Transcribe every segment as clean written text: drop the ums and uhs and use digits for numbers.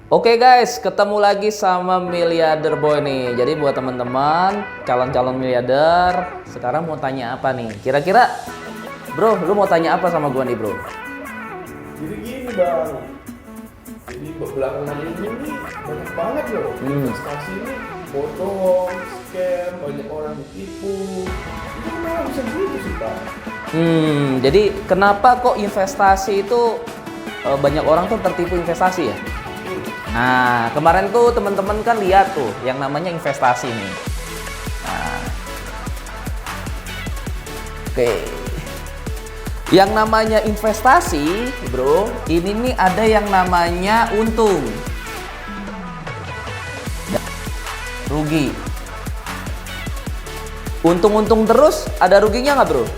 Oke guys, ketemu lagi sama Miliarder Boy nih. Jadi buat teman-teman calon-calon miliarder, sekarang mau tanya apa nih? Kira-kira, bro, lu mau tanya apa sama gua nih, bro? Jadi gini bang, jadi belakangan ini nih banyak banget loh investasi ini bodong, scam, banyak orang ditipu. Itu kenapa bisa gitu sih bang? Jadi kenapa kok investasi itu banyak orang tuh tertipu investasi ya? Nah, kemarin tuh teman-teman kan lihat tuh yang namanya investasi nih. Nah, oke. Yang namanya investasi, bro, ini nih ada yang namanya untung, dan rugi. Untung-untung terus, ada ruginya nggak, bro?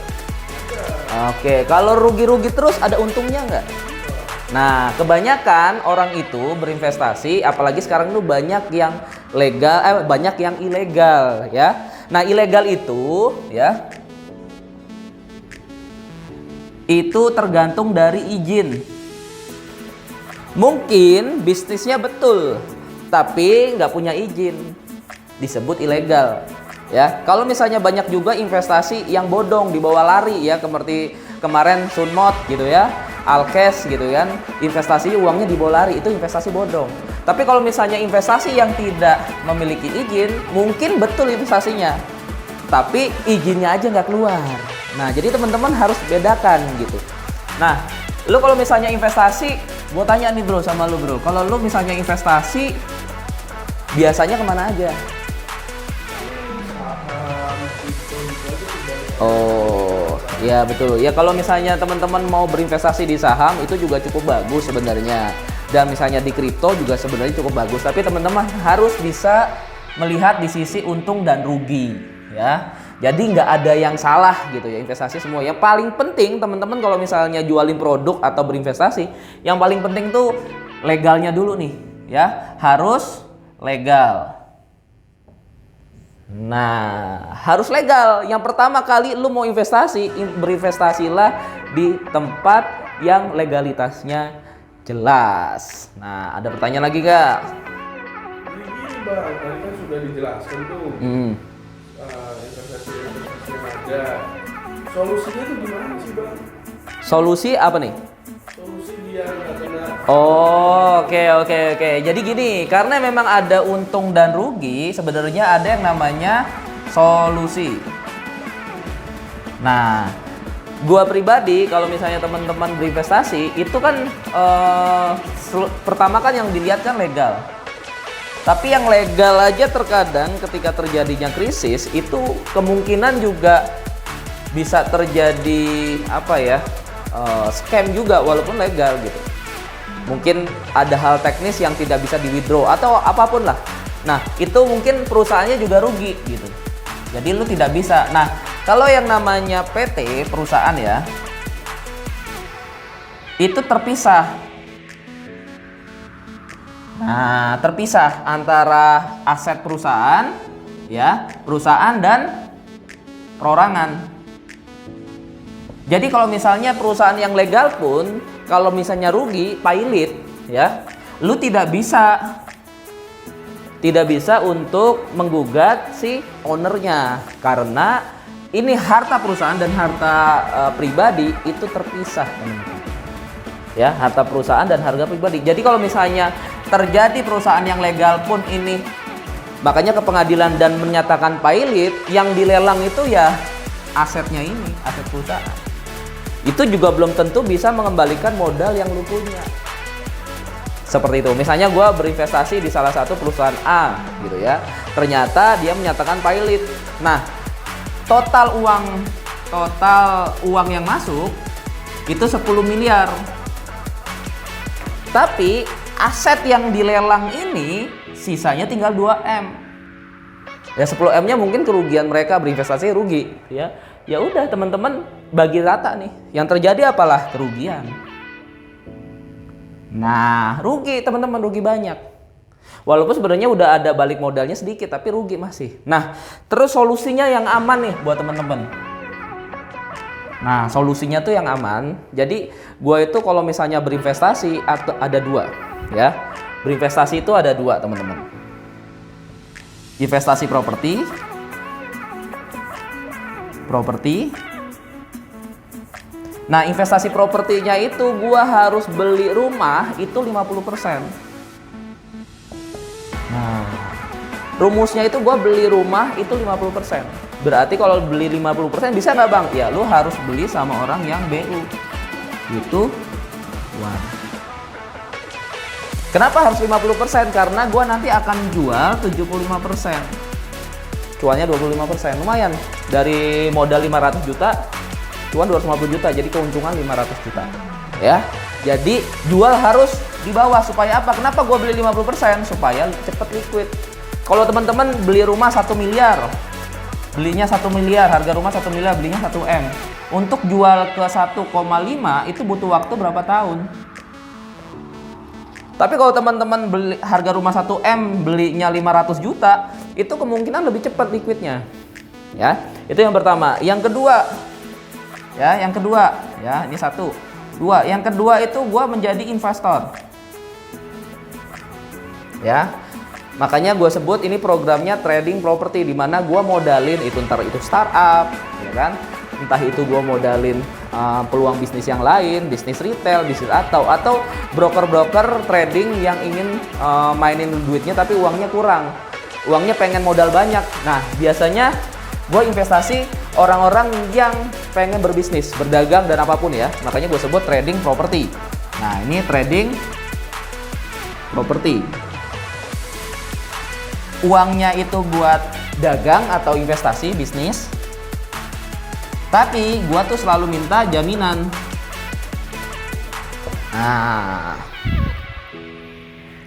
Oke, kalau rugi-rugi terus, ada untungnya nggak? Nah, kebanyakan orang itu berinvestasi, apalagi sekarang tuh banyak yang legal, banyak yang ilegal, ya. Nah, ilegal itu, ya, itu tergantung dari izin. Mungkin bisnisnya betul, tapi nggak punya izin, disebut ilegal. Ya, kalau misalnya banyak juga investasi yang bodong dibawa lari ya, seperti kemarin Sunmot gitu ya, Alkes gitu kan, investasi uangnya dibawa lari, itu investasi bodong. Tapi kalau misalnya investasi yang tidak memiliki izin, mungkin betul investasinya, tapi izinnya aja nggak keluar. Nah, jadi teman-teman harus bedakan gitu. Nah, lu kalau misalnya investasi, gue tanya nih bro sama lu bro, kalau lu misalnya investasi, biasanya kemana aja? Oh, ya betul. Ya kalau misalnya teman-teman mau berinvestasi di saham itu juga cukup bagus sebenarnya. Dan misalnya di kripto juga sebenarnya cukup bagus. Tapi teman-teman harus bisa melihat di sisi untung dan rugi, ya. Jadi nggak ada yang salah gitu ya, investasi semua. Yang paling penting teman-teman kalau misalnya jualin produk atau berinvestasi, yang paling penting tuh legalnya dulu nih, ya. Harus legal. Nah, harus legal. Yang pertama kali lu mau investasi, berinvestasilah di tempat yang legalitasnya jelas. Nah, ada pertanyaan lagi gak? Jadi gini bang, tadi kan sudah dijelaskan tuh investasi yang ada. Solusinya tuh gimana sih bang? Solusi apa nih? Solusi biar nggak kena. Oh, oke. Jadi gini, karena memang ada untung dan rugi, sebenarnya ada yang namanya solusi. Nah, gua pribadi kalau misalnya teman-teman berinvestasi, itu kan pertama kan yang dilihat kan legal. Tapi yang legal aja terkadang ketika terjadinya krisis, itu kemungkinan juga bisa terjadi scam juga walaupun legal gitu. Mungkin ada hal teknis yang tidak bisa di withdraw atau apapun lah. Nah, itu mungkin perusahaannya juga rugi gitu. Jadi lu tidak bisa. Nah, kalau yang namanya PT perusahaan ya, itu terpisah. Nah, terpisah antara aset perusahaan ya, perusahaan dan perorangan. Jadi kalau misalnya perusahaan yang legal pun kalau misalnya rugi, pailit ya, lu tidak bisa untuk menggugat si ownernya karena ini harta perusahaan dan harta pribadi itu terpisah. Ya, harta perusahaan dan harga pribadi. Jadi kalau misalnya terjadi perusahaan yang legal pun ini makanya ke pengadilan dan menyatakan pailit, yang dilelang itu ya asetnya ini, aset perusahaan. Itu juga belum tentu bisa mengembalikan modal yang lu punya. Seperti itu. Misalnya gue berinvestasi di salah satu perusahaan A gitu ya. Ternyata dia menyatakan pailit. Nah, total uang yang masuk itu 10 miliar. Tapi aset yang dilelang ini sisanya tinggal 2M. Ya 10M-nya mungkin kerugian mereka berinvestasi rugi ya. Ya udah teman-teman bagi rata nih. Yang terjadi apalah? Kerugian. Nah, rugi teman-teman, rugi banyak. Walaupun sebenarnya udah ada balik modalnya sedikit, tapi rugi masih. Nah, terus solusinya yang aman nih buat teman-teman. Nah, solusinya tuh yang aman. Jadi, gue itu kalau misalnya berinvestasi ada dua, ya. Berinvestasi itu ada dua, teman-teman. Investasi properti. Nah, investasi propertinya itu gua harus beli rumah itu 50%. Nah, rumusnya itu gua beli rumah itu 50%. Berarti kalau beli 50% bisa nggak Bang? Ya, lu harus beli sama orang yang BU. Itu one. Kenapa harus 50%? Karena gua nanti akan jual 75%. Cuannya 25%. Lumayan. Dari modal 500 juta cuan 250 juta, jadi keuntungan 500 juta ya. Jadi jual harus di bawah supaya apa? Kenapa gua beli 50%? Supaya cepet liquid. Kalau teman-teman beli rumah 1 miliar, belinya 1 miliar, harga rumah 1 miliar, belinya 1 M. Untuk jual ke 1,5 itu butuh waktu berapa tahun? Tapi kalau teman-teman beli harga rumah 1 M, belinya 500 juta, itu kemungkinan lebih cepat liquidnya. Ya, itu yang pertama. Yang kedua, ini 1, 2. Yang kedua itu gua menjadi investor. Ya. Makanya gue sebut ini programnya trading property, di mana gue modalin itu ntar itu startup, ya kan? Entah itu gue modalin peluang bisnis yang lain, bisnis retail, bisnis atau broker-broker trading yang ingin mainin duitnya tapi uangnya kurang, uangnya pengen modal banyak. Nah, biasanya gue investasi orang-orang yang pengen berbisnis, berdagang dan apapun ya. Makanya gue sebut trading property. Nah, ini trading property. Uangnya itu buat dagang atau investasi bisnis, tapi gua tuh selalu minta jaminan. Nah,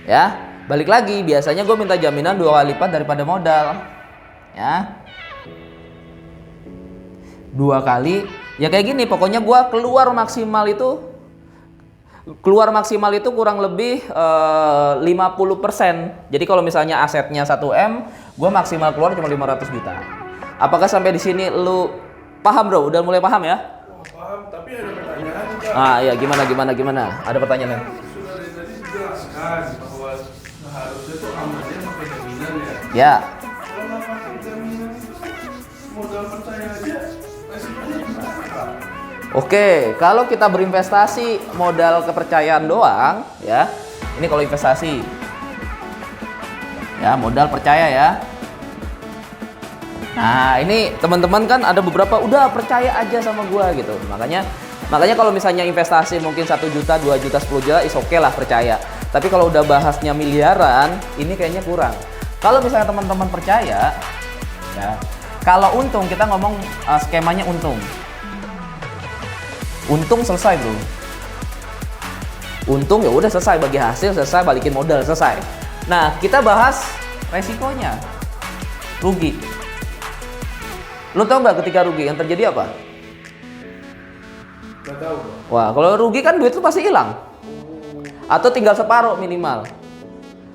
ya balik lagi, biasanya gue minta jaminan 2 kali lipat daripada modal, ya 2 kali. Ya kayak gini, pokoknya gua keluar maksimal itu kurang lebih 50%. Jadi kalau misalnya asetnya 1 M, gue maksimal keluar cuma 500 juta. Apakah sampai di sini lu paham, Bro? Udah mulai paham ya? Paham, tapi ada pertanyaan juga. Iya, gimana? Ada pertanyaan. Sudah dari tadi dijelaskan bahwa seharusnya tuh amannya pakai jaminan ya. Ya. Kalau nggak pakai jaminan itu modal percaya aja, resikonya gimana, Pak? Oke, kalau kita berinvestasi modal kepercayaan doang, ya. Ini kalau investasi, ya modal percaya ya. Nah, ini teman-teman kan ada beberapa udah percaya aja sama gua gitu. Makanya kalau misalnya investasi mungkin 1 juta, 2 juta, 10 juta, is oke lah percaya. Tapi kalau udah bahasnya miliaran, ini kayaknya kurang. Kalau misalnya teman-teman percaya, ya. Kalau untung kita ngomong skemanya untung. Untung selesai, Bro. Untung ya udah selesai, bagi hasil selesai, balikin modal selesai. Nah, kita bahas resikonya. Rugi. Lu tau nggak ketika rugi yang terjadi apa? Nggak tahu. Wah, kalau rugi kan duit lu pasti hilang. Atau tinggal separuh minimal.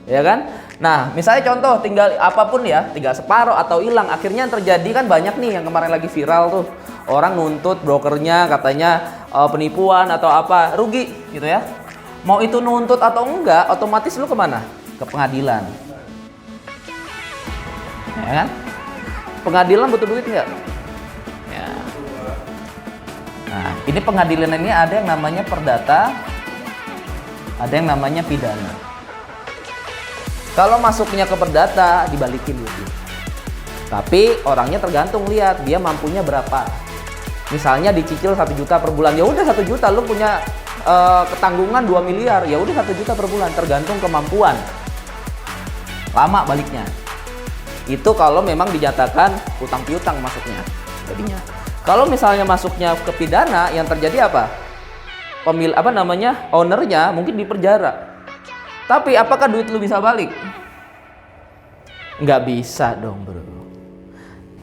Ya kan? Nah, misalnya contoh tinggal apapun ya, tinggal separuh atau hilang. Akhirnya yang terjadi kan banyak nih yang kemarin lagi viral tuh. Orang nuntut brokernya katanya penipuan atau apa, rugi gitu ya. Mau itu nuntut atau enggak, otomatis lu kemana? Ke pengadilan. Ya kan? Pengadilan butuh duit nggak? Ya. Nah, ini pengadilan ini ada yang namanya perdata, ada yang namanya pidana. Kalau masuknya ke perdata, dibalikin duitnya. Tapi orangnya tergantung, lihat dia mampunya berapa. Misalnya dicicil 1 juta per bulan, ya udah 1 juta, lu punya ketanggungan 2 miliar, ya udah 1 juta per bulan, tergantung kemampuan. Lama baliknya. Itu kalau memang dinyatakan utang piutang masuknya jadinya. Kalau misalnya masuknya ke pidana, yang terjadi apa? Ownernya mungkin dipenjara. Tapi apakah duit lu bisa balik? Nggak bisa dong, Bro.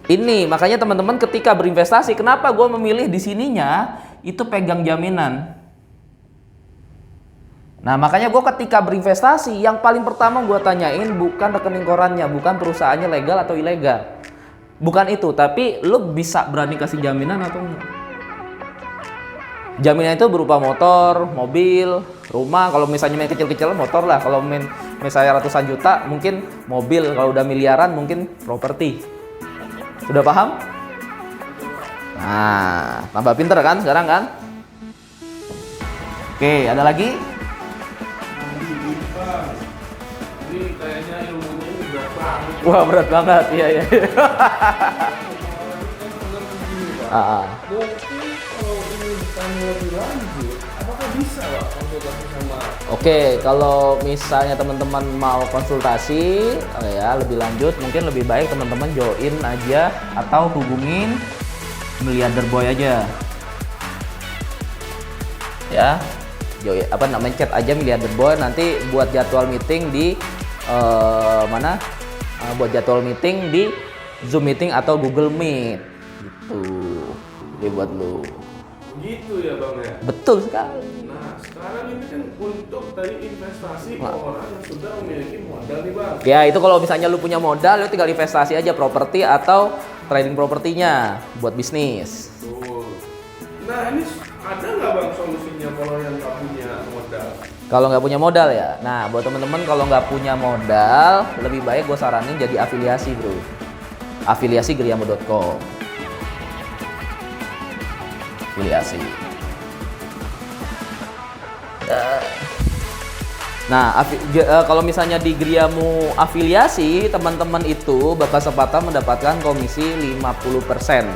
Ini makanya teman-teman ketika berinvestasi, kenapa gue memilih di sininya itu pegang jaminan. Nah, makanya gue ketika berinvestasi, yang paling pertama gue tanyain bukan rekening korannya, bukan perusahaannya legal atau ilegal. Bukan itu, tapi lu bisa berani kasih jaminan atau enggak. Jaminan itu berupa motor, mobil, rumah. Kalau misalnya main kecil-kecil motor lah. Kalau main misalnya ratusan juta mungkin mobil. Kalau udah miliaran mungkin properti. Sudah paham? Nah, tambah pinter kan sekarang kan? Oke, ada lagi? Ini kayaknya ilmunya ini berat banget. Wah, berat banget. Iya, iya. Mungkin kalau ini ditanya lebih lanjut, apakah bisa Pak konsultasi sama? Oke, kalau misalnya teman-teman mau konsultasi ya lebih lanjut, mungkin lebih baik teman-teman join aja atau hubungin Miliarder Boy aja. Ya, join apa namanya, chat aja Miliarder Boy, nanti buat jadwal meeting di mana? Buat jadwal meeting di Zoom meeting atau Google Meet. Gitu. Jadi buat lu. Gitu ya Bang ya? Betul sekali. Nah, sekarang ini kan untuk tadi investasi orang yang sudah memiliki modal nih Bang. Ya, itu kalau misalnya lu punya modal, lu tinggal investasi aja properti atau trading propertinya buat bisnis. Betul. Nah, ini ada nggak Bang solusinya kalau yang nggak punya modal? Kalau nggak punya modal ya, nah buat temen-temen kalau nggak punya modal, lebih baik gue saranin jadi afiliasi bro. Afiliasi Griamo.com. Afiliasi. Nah, kalau misalnya di Griamo afiliasi, teman-teman itu bakal kesempatan mendapatkan komisi 50%.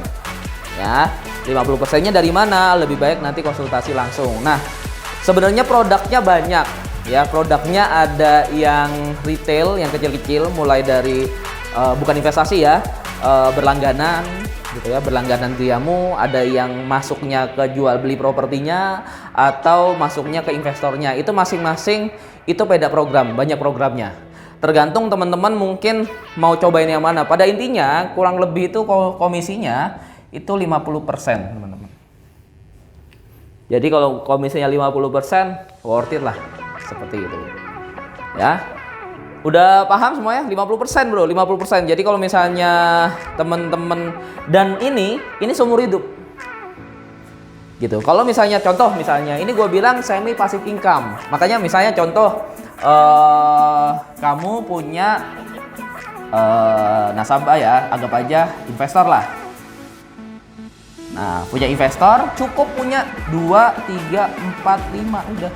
Ya, 50%-nya dari mana? Lebih baik nanti konsultasi langsung. Nah, sebenarnya produknya banyak. Ya, produknya ada yang retail, yang kecil-kecil, mulai dari bukan investasi ya, berlangganan, gitu ya, berlangganan Griamo. Ada yang masuknya ke jual beli propertinya atau masuknya ke investornya. Itu masing-masing itu beda program, banyak programnya. Tergantung teman-teman mungkin mau cobain yang mana. Pada intinya kurang lebih itu komisinya itu 50%, teman-teman. Jadi kalau komisinya 50%, worth it lah. Seperti itu. Ya. Udah paham semuanya? 50% bro, 50%. Jadi kalau misalnya teman-teman, dan ini seumur hidup. Gitu. Kalau misalnya contoh, misalnya ini gue bilang semi passive income. Makanya misalnya contoh kamu punya nasabah ya, anggap aja investor lah. Nah, punya investor cukup punya 2, 3, 4, 5 udah.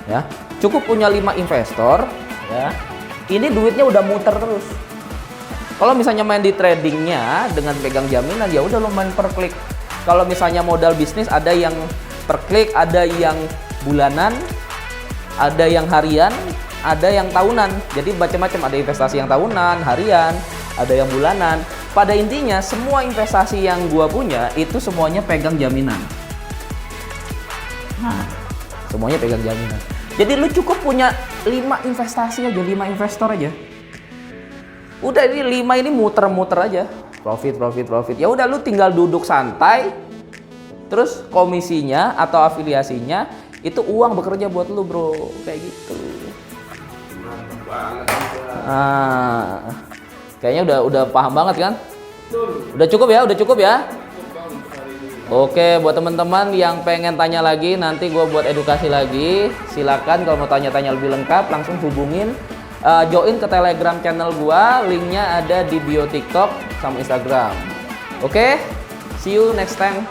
Ya, cukup punya 5 investor ya. Ini duitnya udah muter terus. Kalau misalnya main di tradingnya dengan pegang jaminan ya udah lo main per klik. Kalau misalnya modal bisnis ada yang per klik, ada yang bulanan, ada yang harian, ada yang tahunan. Jadi macam-macam, ada investasi yang tahunan, harian, ada yang bulanan. Pada intinya semua investasi yang gua punya itu semuanya pegang jaminan. Nah, semuanya pegang jaminan. Jadi lu cukup punya 5 investasi aja, 5 investor aja. Udah ini 5 ini muter-muter aja. Profit. Ya udah lu tinggal duduk santai. Terus komisinya atau afiliasinya itu uang bekerja buat lu, bro. Kayak gitu. Mantap banget. Nah, kayaknya udah paham banget kan? Betul. Udah cukup ya? Cukup Bang untuk hari ini. Oke, buat teman-teman yang pengen tanya lagi, nanti gue buat edukasi lagi. Silakan kalau mau tanya-tanya lebih lengkap, langsung hubungin. Join ke Telegram channel gua, linknya ada di bio TikTok sama Instagram. Oke, see you next time.